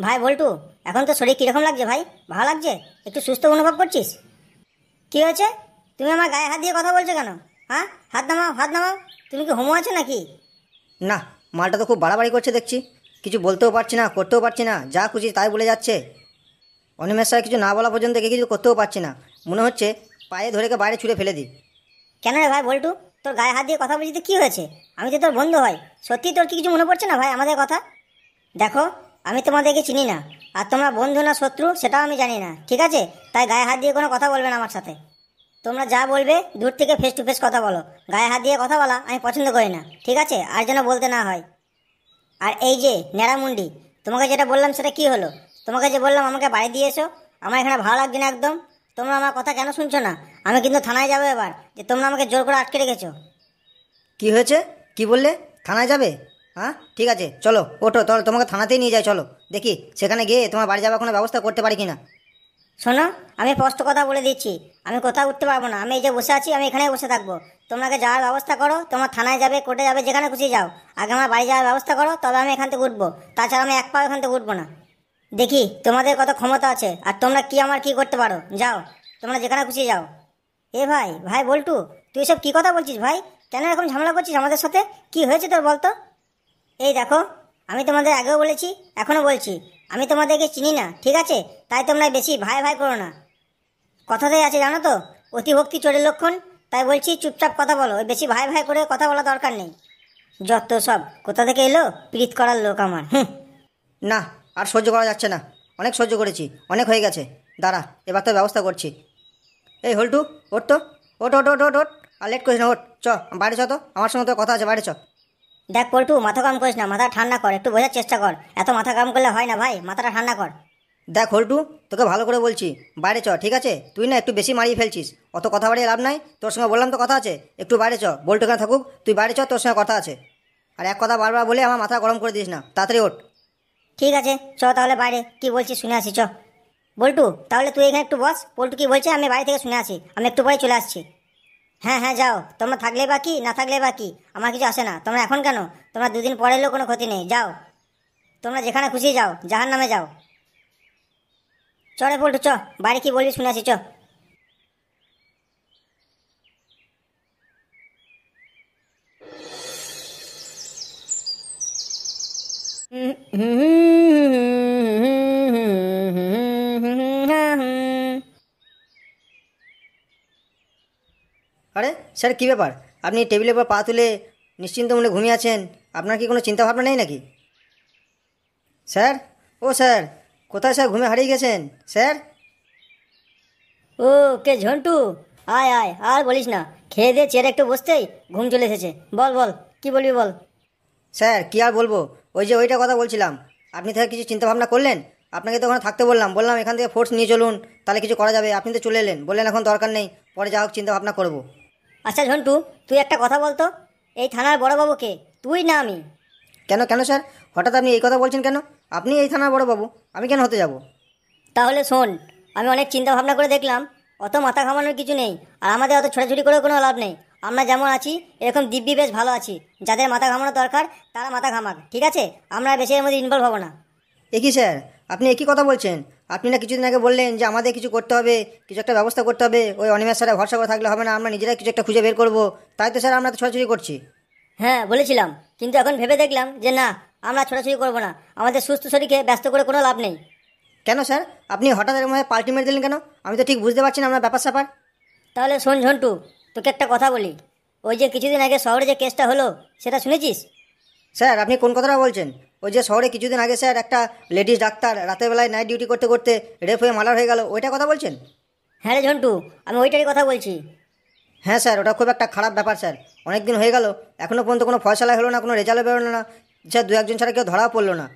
ভাই বল্টু, এখন তো শরীর কীরকম লাগছে ভাই? ভালো লাগছে? একটু সুস্থ অনুভব করছিস? কী হয়েছে? তুমি আমার গায়ে হাত দিয়ে কথা বলছো কেন? হ্যাঁ, হাত নামাও, হাত নামাও। তুমি কি হোমো আছো নাকি? না, মালটা তো খুব বাড়াবাড়ি করছে দেখছি। কিছু বলতেও পারছি না, করতেও পারছি না, যা খুশি তাই বলে যাচ্ছে। অনিমেষ স্যার কিছু না বলা পর্যন্ত একে কিছু করতেও পারছি না। মনে হচ্ছে পায়ে ধরে বাইরে ছুঁড়ে ফেলে দিই। কেন রে ভাই বল্টু, তোর গায়ে হাত দিয়ে কথা বলছি তো কী হয়েছে? আমি তো তোর বন্ধু হয়। সত্যি তোর কি কিছু মনে পড়ছে না ভাই আমাদের কথা? দেখো, আমি তোমাদেরকে চিনি না, আর তোমরা বন্ধু না শত্রু সেটাও আমি জানি না, ঠিক আছে? তাই গায়ে হাত দিয়ে কোনো কথা বলবে না আমার সাথে। তোমরা যা বলবে দূর থেকে ফেস টু ফেস কথা বলো। গায়ে হাত দিয়ে কথা বলা আমি পছন্দ করি না, ঠিক আছে? আর যেন বলতে না হয়। আর এই যে ন্যাড়ামুন্ডি, তোমাকে যেটা বললাম সেটা কি হলো? তোমাকে যে বললাম আমাকে বাড়ি দিয়ে এসো, আমার এখানে ভালো লাগছে না একদম। তোমরা আমার কথা কেন শুনছো না? আমি কিন্তু থানায় যাবো এবার, যে তোমরা আমাকে জোর করে আটকে রেখেছো। কি হয়েছে? কি বললে? থানায় যাবে? হ্যাঁ, ঠিক আছে, চলো ওঠো, তাহলে তোমাকে থানাতেই নিয়ে যাই। চলো দেখি সেখানে গিয়ে তোমার বাড়ি যাওয়ার কোনো ব্যবস্থা করতে পারি কিনা। শোনো, আমি স্পষ্ট কথা বলে দিচ্ছি, আমি কোথাও উঠতে পারবো না। আমি এই যে বসে আছি, আমি এখানেই বসে থাকবো। তোমাকে যাওয়ার ব্যবস্থা করো, তোমার থানায় যাবে, কোর্টে যাবে, যেখানে খুশি যাও। আগে আমার বাড়ি যাওয়ার ব্যবস্থা করো, তবে আমি এখান থেকে উঠবো। তাছাড়া আমি এক পাও এখান থেকে উঠবো না। দেখি তোমাদের কত ক্ষমতা আছে, আর তোমরা কি আমার কি করতে পারো। যাও, তোমরা যেখানে খুশি যাও। এ ভাই, ভাই বল্টু, তুই সব কি কথা বলছিস ভাই? কেন এরকম ঝামেলা করছিস আমাদের সাথে? কি হয়েছে তোর বলতো? এই দেখো, আমি তোমাদের আগেও বলেছি, এখনও বলছি, আমি তোমাদেরকে চিনি না, ঠিক আছে? তাই তোমরা বেশি ভাই ভাই করো না। কথাতেই আছে জানো তো, অতিভক্তি চোরের লক্ষণ। তাই বলছি চুপচাপ কথা বলো, ওই বেশি ভাই ভাই করে কথা বলা দরকার নেই। যত সব কোথা থেকে এলো প্রীত করার লোক আমার। হুম। না, আর সহ্য করা যাচ্ছে না। অনেক সহ্য করেছি, অনেক হয়ে গেছে। দাঁড়া, এবার তো ব্যবস্থা করছি। এই হল্টু, ওঠ তো, ওঠ ওঠ ওঠ ওঠ ওঠ। আর লেট করিস না, ওঠ, চ বাইরে চ তো, আমার সঙ্গে তো কথা আছে, বাইরে চ। দেখ পল্টু, মাথা কাম করিস না, মাথা ঠান্ডা কর, একটু বোঝার চেষ্টা কর। এত মাথা কাম করলে হয় না ভাই, মাথাটা ঠান্ডা কর। দেখ হল্টু, তোকে ভালো করে বলছি, বাইরে চ, ঠিক আছে? তুই না একটু বেশি মারিয়ে ফেলছিস। অত কথা বাড়িয়ে লাভ নাই, তোর সঙ্গে বললাম তো কথা আছে, একটু বাইরে চ। বল্টু কেন থাকুক, তুই বাইরে চ, তোর সঙ্গে কথা আছে। আর এক কথা বারবার বলে আমার মাথা গরম করে দিস না, তাড়াতাড়ি ওঠ। ঠিক আছে, চ তাহলে বাইরে, কি বলছিস শুনে আসি, চ। বল্টু, তাহলে তুই এখানে একটু বস। পল্টু কি বলছে আমি বাড়ি থেকে শুনে আসি, আমি একটু পরে চলে আসছি। হ্যাঁ হ্যাঁ, যাও, তোমরা থাকলে বা কি, না থাকলে বা কি, আমার কিছু আসে না। তোমরা এখন কেন, তোমরা দুদিন পরে এলেও কোনো ক্ষতি নেই, যাও। তোমরা যেখানে খুশি যাও, জাহার নামে যাও। চলে পল্টু, চ। বাড়ি কি বলবি শুনে আসি, চ। আরে স্যার, কী ব্যাপার? আপনি টেবিলের উপর পা তুলে নিশ্চিন্ত মনে ঘুমিয়ে আছেন। আপনার কি কোনো চিন্তা ভাবনা নেই নাকি? স্যার, ও স্যার, কোথায় স্যার ঘুমে হারিয়ে গেছেন স্যার? ও, কে ঝন্টু? আয় আয়, আর বলিস না, খেয়ে দিয়ে চেয়ারে একটু বসতেই ঘুম চলে এসেছে। বল বল, কি বলবি বল। স্যার, কী আর বলবো, ওই যে ওইটা কথা বলছিলাম। আপনি তাহলে কিছু চিন্তা ভাবনা করলেন? আপনাকে তো ওখানে থাকতে বললাম, বললাম এখান থেকে ফোর্স নিয়ে চলুন, তাহলে কিছু করা যাবে। আপনি তো চলে এলেন, বললেন এখন দরকার নেই, পরে যা হোক চিন্তা ভাবনা করবো। আচ্ছা ঝন্টু, তুই একটা কথা বলতো, এই থানার বড়বাবু কে, তুই না আমি? কেন কেন স্যার, হঠাৎ আপনি এই কথা বলছেন কেন? আপনি এই থানার বড়বাবু, আমি কেন হতে যাব? তাহলে শোন, আমি অনেক চিন্তা ভাবনা করে দেখলাম, অত মাথা ঘামানোর কিছু নেই। আর আমাদের অত ছোটাছুটি করে কোনো লাভ নেই। আমরা যেমন আছি এরকম দিব্যি বেশ ভালো আছি। যাদের মাথা ঘামানোর দরকার তারা মাথা ঘামাক, ঠিক আছে? আমরা বেশি এর মধ্যে ইনভলভ হবো না। একই স্যার, আপনি একই কথা বলছেন? আপনি না কিছুদিন আগে বললেন যে আমাদের কিছু করতে হবে, কিছু একটা ব্যবস্থা করতে হবে, ওই অনিমেষ স্যারের ভরসা করে থাকলে হবে না, আমরা নিজেরাই কিছু একটা খুঁজে বের করবো। তাই তো স্যার আমরা তো ছোটাছুটি করছি। হ্যাঁ বলেছিলাম, কিন্তু এখন ভেবে দেখলাম যে না, আমরা ছোটাছুটি করবো না। আমাদের সুস্থ শরীরকে ব্যস্ত করে কোনো লাভ নেই। কেন স্যার, আপনি হঠাৎ এরকম পাল্টি মেরে দিলেন কেন? আমি তো ঠিক বুঝতে পারছি না আপনার ব্যাপার স্যাপার। তাহলে শোন ঝন্টু, তোকে একটা কথা বলি। ওই যে কিছুদিন আগে শহরে যে কেসটা হলো, সেটা শুনেছিস? স্যার, আপনি কোন কথাটা বলছেন? ওই যে শহরে কিছুদিন আগে স্যার একটা লেডিস ডাক্তার রাতের বেলায় নাইট ডিউটি করতে করতে রেপ হয়ে মার্ডার হয়ে গেল, ওইটা কথা বলছেন? হ্যাঁ রে ঝন্টু, আমি ওইটারই কথা বলছি। হ্যাঁ স্যার, ওটা খুব একটা খারাপ ব্যাপার স্যার। অনেক দিন হয়ে গেল, এখনও পর্যন্ত কোনো ফয়সালা হলো না, কোনো রেজাল্টও বেরোলো না। স্যার, দু একজন ছাড়া কেউ ধরাও পড়লো না।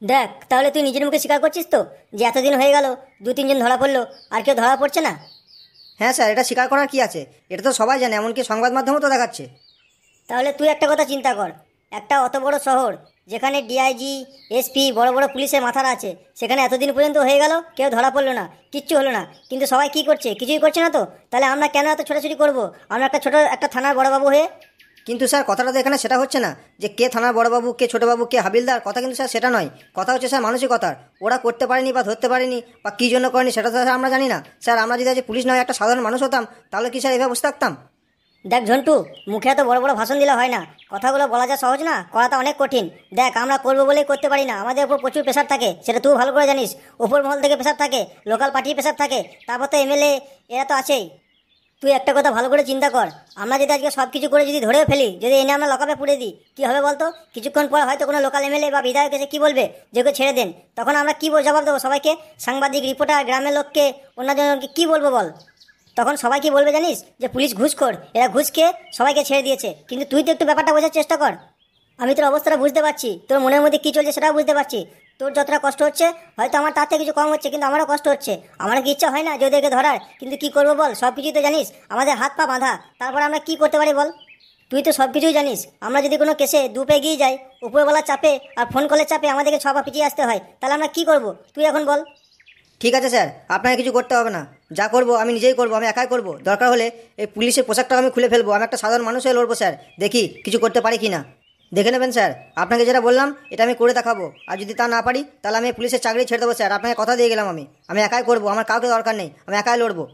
দেখ, তাহলে তুই নিজের মুখে স্বীকার করছিস তো যে এতদিন হয়ে গেল, দু তিনজন ধরা পড়লো, আর কেউ ধরা পড়ছে না? হ্যাঁ স্যার, এটা স্বীকার করার কি আছে? এটা তো সবাই জানে, এমনকি সংবাদ মাধ্যমও তো দেখাচ্ছে। তাহলে তুই একটা কথা চিন্তা কর, একটা অত বড় শহর, যেখানে ডিআইজি, এসপি, বড় বড় পুলিশের মাথারা আছে, সেখানে এতদিন পর্যন্ত হয়ে গেল, কেউ ধরা পড়লো না, কিচ্ছু হলো না, কিন্তু সবাই কি করছে? কিছুই করছে না তো। তাহলে আমরা কেন এত ছোটাছুটি করবো, আমরা একটা ছোট একটা থানার বড়বাবু হয়ে? কিন্তু স্যার কথাটা তো এখানে সেটা হচ্ছে না যে কে থানার বড়বাবু, কে ছোটবাবু, কে হাবিলদার, কথা কিন্তু স্যার সেটা নয়। কথা হচ্ছে স্যার মানসিকতার। ওরা করতে পারেনি বা ধরতে পারেনি বা কী জন্য করেনি সেটা তো স্যার আমরা জানি না। স্যার আমরা যদি আজ পুলিশ নয় একটা সাধারণ মানুষ হতাম তাহলে কি স্যার এভাবে বসে থাকতাম? দেখ ঝন্টু, মুখে এত বড় বড় ভাষণ দিলে হয় না। কথাগুলো বলা যা সহজ না, করাটা অনেক কঠিন। দেখ, আমরা করবো বলেই করতে পারি না, আমাদের উপর প্রচুর প্রেশার থাকে, সেটা তুই ভালো করে জানিস। উপর মহল থেকে প্রেশার থাকে, লোকাল পার্টির প্রেশার থাকে, তারপর তো এমএলএ, এরা তো আছেই। তুই একটা কথা ভালো করে চিন্তা কর, আমরা যদি আজকে সব কিছু করে যদি ধরেও ফেলি, যদি এনে আমরা লকআপে পুড়ে দিই, কি হবে বলতো? কিছুক্ষণ পর হয়তো কোনো লোকাল এমএলএ বা বিধায়ক এসে কি বলবে, যে ওকে ছেড়ে দেন। তখন আমরা কি জবাব দেবো সবাইকে? সাংবাদিক, রিপোর্টার, গ্রামের লোককে, অন্যজনকে কি বলবো বল? তখন সবাই কি বলবে জানিস? যে পুলিশ ঘুষখোর, এরা ঘুষ খেয়ে সবাইকে ছেড়ে দিয়েছে। কিন্তু তুই তো একটু ব্যাপারটা বোঝার চেষ্টা কর। আমি তোর অবস্থাটা বুঝতে পারছি, তোর মনের মধ্যে কী চলছে সেটাও বুঝতে পারছি। তোর যতটা কষ্ট হচ্ছে হয়তো আমার তার থেকে কিছু কম হচ্ছে, কিন্তু আমারও কষ্ট হচ্ছে। আমারও কি ইচ্ছা হয় না যে ওদেরকে ধরার? কিন্তু কি করবো বল, সব কিছুই তো জানিস আমাদের হাত পা বাঁধা। তারপরে আমরা কি করতে পারি বল? তুই তো সব কিছুই জানিস। আমরা যদি কোনো কেসে দুপে এগিয়ে যাই, উপরবেলার চাপে আর ফোন কলের চাপে আমাদেরকে ছপা পিছিয়ে আসতে হয়, তাহলে আমরা কি করব? তুই এখন বল। ঠিক আছে স্যার, আপনাকে কিছু করতে হবে না। যা করবো আমি নিজেই করবো, আমি একাই করবো। দরকার হলে এই পুলিশের পোশাকটা আমি খুলে ফেলবো, আমি একটা সাধারণ মানুষ হয়ে লড়বো স্যার। দেখি কিছু করতে পারি কি না, দেখে নেবেন স্যার। আপনাকে যেটা বললাম এটা আমি করে দেখাবো, আর যদি তা না পারি তাহলে আমি পুলিশের চাকরি ছেড়ে দেবো স্যার। আপনাকে কথা দিয়ে গেলাম, আমি একাই করবো, আমার কাউকে দরকার নেই, আমি একাই লড়বো।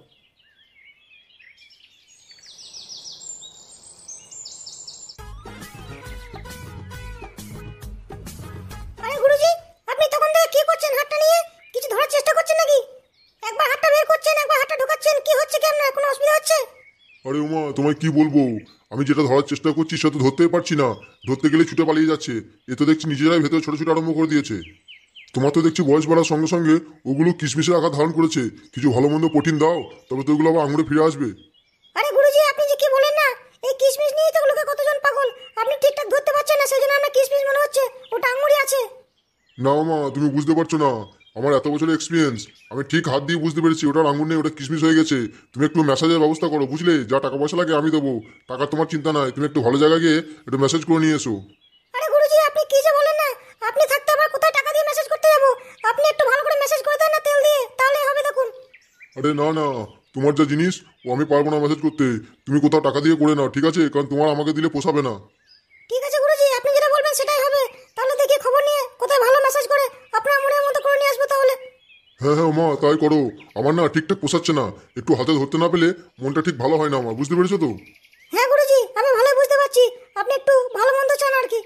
আরে গুরুজি, আপনি তখন থেকে কি করছেন? হাতটা নিয়ে কিছু ধরার চেষ্টা করছেন নাকি? একবার হাতটা বের করছেন, একবার হাতটা ঢোকাচ্ছেন, কি হচ্ছে? কি আপনার কোনো অসুবিধা হচ্ছে? আরে উমা, তোমায় কি বলবো? আমি যেটা ধরার চেষ্টা করছি সেটা তো ধরতেই পারছি না। ধরতে গেলে ছুটে পালিয়ে যাচ্ছে। এ তো দেখছি নিজেরাই ভেতরে ছোট ছোট আরম্ভ করে দিয়েছে। তোমার তো দেখছি বয়স বাড়ার সঙ্গে সঙ্গে ওগুলো কিশমিশের আকার ধারণ করেছে। কিছু ভালো মন্দ প্রোটিন দাও, তবে তো ওগুলো আবার আঙুরে ফিরে আসবে। আরে গুরুজি, আপনি যে কি বলেন না, এই কিশমিশ নিয়ে তো লোকে কতজন পাগল। আপনি ঠিকঠাক ধরতে পারছেন না, সেজন্য আপনার কিশমিশ মনে হচ্ছে, ওটা আঙুরে আছে। না মা, তুমি বুঝতে পারছো না। আমার এত বছরের এক্সপিরিয়েন্স, আমি ঠিক হাত দিয়ে বুঝতে পেরেছি ওটার আঙুর নেই, ওটা কিশমিশ হয়ে গেছে। তুমি একটু মেসেজের ব্যবস্থা করো, বুঝলে? যা টাকা পয়সা লাগে আমি দেবো, টাকা তোমার চিন্তা নাই। তুমি একটু ভালো জায়গায় গিয়ে একটু মেসেজ করে নিয়ে এসো। আরে গুরুজি, আপনি কি যে বলেন না, আপনি থাকতে আবার কোথায় টাকা দিয়ে মেসেজ করতে যাবো? আপনি একটু ভালো করে মেসেজ করে দেন না, তেল দিয়ে, তাহলে হবে দেখুন। আরে না না, তোমার যা জিনিস ও আমি পারবো না মেসেজ করতে। তুমি কোথাও টাকা দিয়ে করে নাও, ঠিক আছে? কারণ তোমার আমাকে দিলে পোষাবে না। ঠিক আছে গুরুজি, আপনি যেটা বলবেন সেটাই হবে। তাহলে দেখি খবর নিয়ে কোথায় ভালো মেসেজ করে আপনার মনের মতো করে নিয়ে আসবো তাহলে। হ্যাঁ হ্যাঁ মা, তাই করো। আমার না ঠিকঠাক পোষাচ্ছে না, একটু হাতে ধরতে না পেলে মনটা ঠিক ভালো হয় না আমার, বুঝতে পেরেছো তো? হ্যাঁ গুরুজি, আমি ভালোই বুঝতে পারছি আপনি একটু ভালো মন্দ চান আর কি।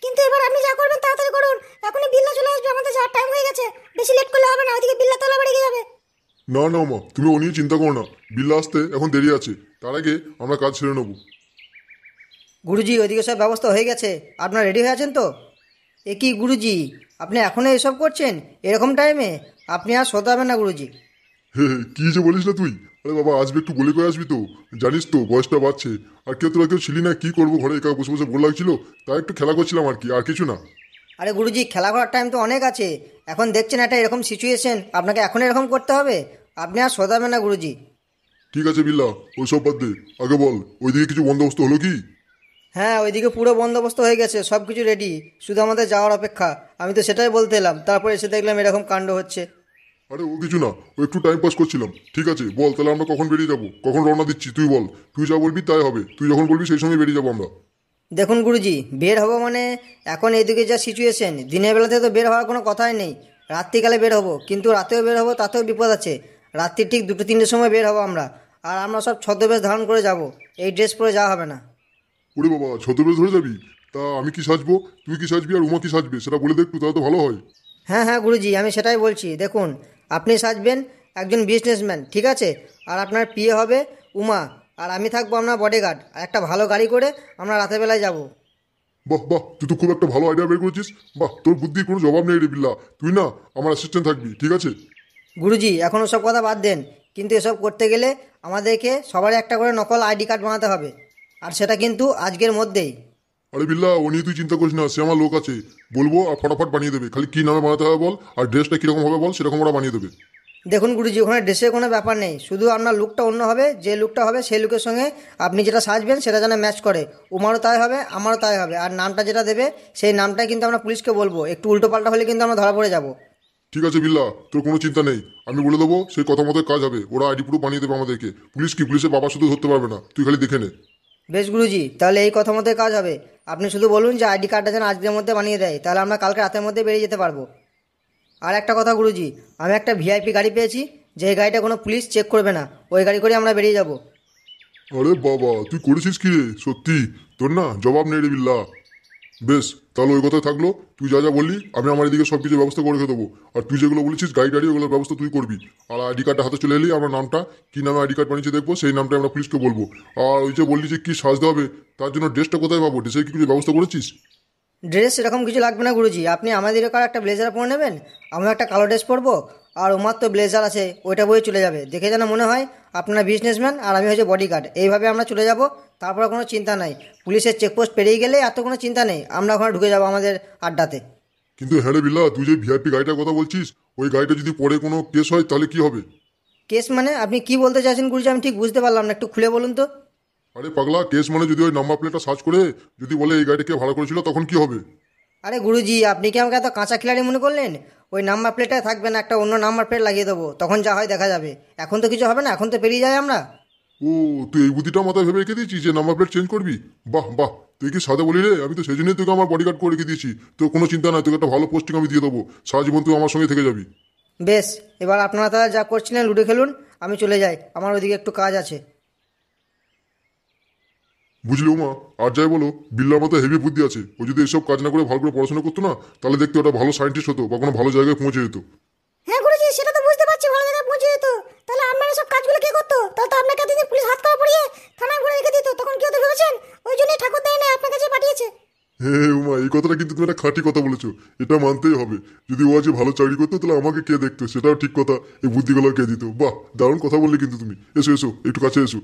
কিন্তু এবার আপনি যা করবেন তাড়াতাড়ি করুন, এখনই বিল্লা চলে আসবে, আমাদের যাওয়ার টাইম হয়ে গেছে। বেশি লেট করলে হবে না, ওইদিকে বিল্লা তলা বেড়ে যাবে। না না মা, তুমি ও নিয়ে চিন্তা করো না। বিল্লা আসতে এখন দেরি আছে, তার আগে আমরা কাজ ছেড়ে নেবো। গুরুজি ওইদিকে সব ব্যবস্থা হয়ে গেছে, আপনারা রেডি হয়ে আছেন তো? এ কি গুরুজি, আপনি এখনও এসব করছেন এরকম টাইমে? আপনি আর শোধাবেন না গুরুজি। হে হে, কি যে বলিস না তুই? আরে বাবা, আসবি একটু বলে করে আসবি তো। জানিস তো বয়সটা বাড়ছে। আর তোরা কেউ ছিলি না, কি করবো ঘরে একা বসে বসে বোর লাগছিল, তাই একটু খেলা করছিলাম আর কি, আর কিছু না। আরে গুরুজি, খেলা করার টাইম তো অনেক আছে। এখন দেখছেন একটা এরকম সিচুয়েশন, আপনাকে এখন এরকম করতে হবে? আপনি আর শোধাবেন না গুরুজি। ঠিক আছে বিল্লা, ওই সব বাদ দে। আগে বল, ওইদিকে কিছু বন্দোবস্ত হলো কি? হ্যাঁ, ওইদিকে পুরো বন্দোবস্ত হয়ে গেছে, সব কিছু রেডি, শুধু আমাদের যাওয়ার অপেক্ষা। আমি তো সেটাই বলতে এলাম, তারপর এসে দেখলাম এরকম কাণ্ড হচ্ছে। আরে ও কিছু না, ও একটু টাইম পাস করছিলাম। ঠিক আছে বল, তাহলে আমরা কখন বেরিয়ে যাবো, কখন রওনা দিচ্ছি তুই বল। তুই যা বলবি তাই হবে, তুই যখন বলবি সেই সময় বেরিয়ে যাবো আমরা। দেখুন গুরুজি, বের হবো মানে এখন এইদিকে যা সিচুয়েশন, দিনের বেলাতে তো বের হওয়ার কোনো কথাই নেই। রাত্রিকালে বের হবো, কিন্তু রাতেও বের হবো, তাতেও বিপদ আছে। রাত্রি ঠিক 2-3টের সময় বের হবো আমরা। আর আমরা সব ছদ্মবেশ ধারণ করে যাব, এই ড্রেস পরে যাওয়া হবে না। ওরে বাবা, ছদ্মবেশ ধরে যাবি? তা আমি কি সাজবো, তুই কি সাজবি, আর উমা কি সাজবে সেটা বলে দে একটু, তাহলে তো ভালো হয়। হ্যাঁ হ্যাঁ গুরুজি, আমি সেটাই বলছি। দেখুন, আপনি সাজবেন একজন বিজনেসম্যান, ঠিক আছে? আর আপনার পিএ হবে উমা, আর আমি থাকবো আপনার বডিগার্ড। আর একটা ভালো গাড়ি করে আমরা রাতের বেলায় যাব। বাহ বাহ, তুই তো খুব একটা ভালো আইডিয়া বের করেছিস। বাহ, তোর বুদ্ধির কোনো জবাব নেই রে বিল্লা। তুই না আমার অ্যাসিস্ট্যান্ট থাকবি, ঠিক আছে? গুরুজি এখন ওসব কথা বাদ দেন, কিন্তু এসব করতে গেলে আমাদেরকে সবারই একটা করে নকল আইডি কার্ড বানাতে হবে, আর সেটা কিন্তু আজকের মধ্যেই। আরে বিল্লা, ও নিয়ে তুই চিন্তা করিস না, সে আমার লোক আছে, বলবো আর ফটাফট বানিয়ে দেবে। খালি কি নামে বানাতে হবে বল, আর ড্রেসটা কিরকম হবে বল, সেরকম ওরা বানিয়ে দেবে। দেখুন গুরুজি, ওখানে ড্রেসের কোনো ব্যাপার নেই, শুধু আপনার লুকটা অন্য হবে। যে লুকটা হবে সেই লুকের সঙ্গে আপনি যেটা সাজবেন সেটা যেন ম্যাচ করে। উমারও তাই হবে, আমারও তাই হবে। আর নামটা যেটা দেবে সেই নামটাই কিন্তু আমরা পুলিশকে বলবো। একটু উল্টোপাল্টা হলে কিন্তু আমরা ধরা পড়ে যাব। ঠিক আছে বিল্লা, তোর কোনো চিন্তা নেই, আমি বলে দেবো, সেই কথা মতো কাজ হবে। ওরা আইডি প্রুফ বানিয়ে দেবে আমাদেরকে। পুলিশ কি, পুলিশের বাবা শুধু ধরতে পারবে না, তুই খালি দেখে নে। বেশ গুরুজি, তাহলে এই কথা মতোই কাজ হবে। আপনি শুধু বলুন যে আইডি কার্ডটা যেন আজকের মধ্যে বানিয়ে দেয়, তাহলে আমরা কালকে রাতের মধ্যে বেরিয়ে যেতে পারবো। আর একটা কথা গুরুজি, আমি একটা ভিআইপি গাড়ি পেয়েছি, যে গাড়িটা কোনো পুলিশ চেক করবে না, ওই গাড়ি করে আমরা বেরিয়ে যাব। আরে বাবা, তুই করেছিস কি রে? সত্যি তোর না জবাব নেই রে বিল্লা। বেশ, তাহলে ওই কথাই থাকলো। তুই যা যা বললি আমি আমার এদিকে সব কিছু ব্যবস্থা করে রেখে দেবো। আর তুই যেগুলো বলেছিস গাড়ি টাড়ি, ওগুলোর ব্যবস্থা তুই করবি। আর আইডি কার্ডটা হাতে চলে এলি, আমরা নামটা কি নামে আইডি কার্ড বানিয়েছে দেখবো, সেই নামটা আমরা পুলিশকে বলবো। আর ওই যে বললি যে কি সাজতে হবে, তার জন্য ড্রেসটা কোথায় পাবো? ড্রেসের কি কিছু ব্যবস্থা করেছিস? ড্রেস সেরকম কিছু লাগবে না গুরুজি, আপনি আমাদের এখানে একটা ব্লেজার পরে নেবেন, আমরা একটা কালো ড্রেস পরবো, আর ওমার তো ব্লেজার আছে, ওইটা বয়ে চলে যাবে। দেখে যেন মনে হয় আপনারা বিজনেসম্যান আর আমি হচ্ছে বডিগার্ড, এইভাবে আমরা চলে যাব। তারপরে কোনো চিন্তা নাই, পুলিশের চেকপোস্ট পেরিয়ে গেলে এত কোনো চিন্তা নেই, আমরা ওখানে ঢুকে যাবো আমাদের আড্ডাতে। কিন্তু হ্যাঁ রে বিল্লা, তুই যে ভিআইপি গাড়িটার কথা বলছিস, ওই গাড়িটা যদি পরে কোনো কেস হয় তাহলে কি হবে? কেস মানে আপনি কি বলতে চাইছেন গুরুজি? আমি ঠিক বুঝতে পারলাম না, একটু খুলে বলুন তো। আরে পাগলা, কেস মানে যদি ওই নাম্বার প্লেটটা সার্চ করে যদি বলে এই গাড়িটা কে ভাড়া করেছিল, তখন কি হবে? আরে গুরুজি, আপনি কি আমাকে এত কাঁচা খিলাড়ি মনে করলেন? ওই নাম্বার প্লেটটা থাকবে না, একটা অন্য নাম্বার প্লেট লাগিয়ে দেবো, তখন যা হয় দেখা যাবে। এখন তো কিছু হবে না, এখন তো পেরিয়ে যাই আমরা। ও, তুই এই বুদ্ধিটা মাথায় ভেবে রেখে দিয়েছিস যে নাম্বার প্লেট চেঞ্জ করবি? বাহ বাহ, তুই কি সাদা বলি রে? আমি তো সেই জন্যই তোকে আমার বডিগার্ড করে রেখে দিয়েছি। তো কোনো চিন্তা নাই, তোকে একটা ভালো পোস্টিং আমি দিয়ে দেবো, সারা জীবন তুই আমার সঙ্গে থেকে যাবি। বেশ, এবার আপনারা তারা যা করছিলেন লুডো খেলুন, আমি চলে যাই, আমার ওদিকে একটু কাজ আছে। বুঝলি উমা, আর যাই বলো, বিল্লার মতো হেভি বুদ্ধি আছে। ও যদি এসব কাজ না করে ভালো করে পড়াশোনা করতো না, তাহলে দেখতে ওটা ভালো সায়েন্টিস্ট হতো বা কোনো ভালো জায়গায় পৌঁছে যেত। হ্যাঁ গুরুজি, সেটা তো বুঝতে পারছি, ভালো জায়গায় পৌঁছে যেত। তাহলে আপনার সব কাজগুলো কে করতো? তাহলে তো আপনাকে এতদিন পুলিশ হাত করা পড়িয়ে থানায় ভরে রেখে দিত, তখন কি হতো ভেবেছেন? ওই জন্যই ঠাকুর দেয় না, আপনার কাছে পাঠিয়েছে। হ্যাঁ উমা, এই কথাটা কিন্তু তুমি একটা খাঁটি কথা বলেছো, এটা মানতেই হবে। যদি ও আজকে ভালো চাকরি করতো তাহলে আমাকে কে দেখতো, সেটাও ঠিক কথা। এই বুদ্ধিগুলো কে দিত? বাহ, দারুণ কথা বললে কিন্তু তুমি। এসো এসো, একটু কাছে এসো।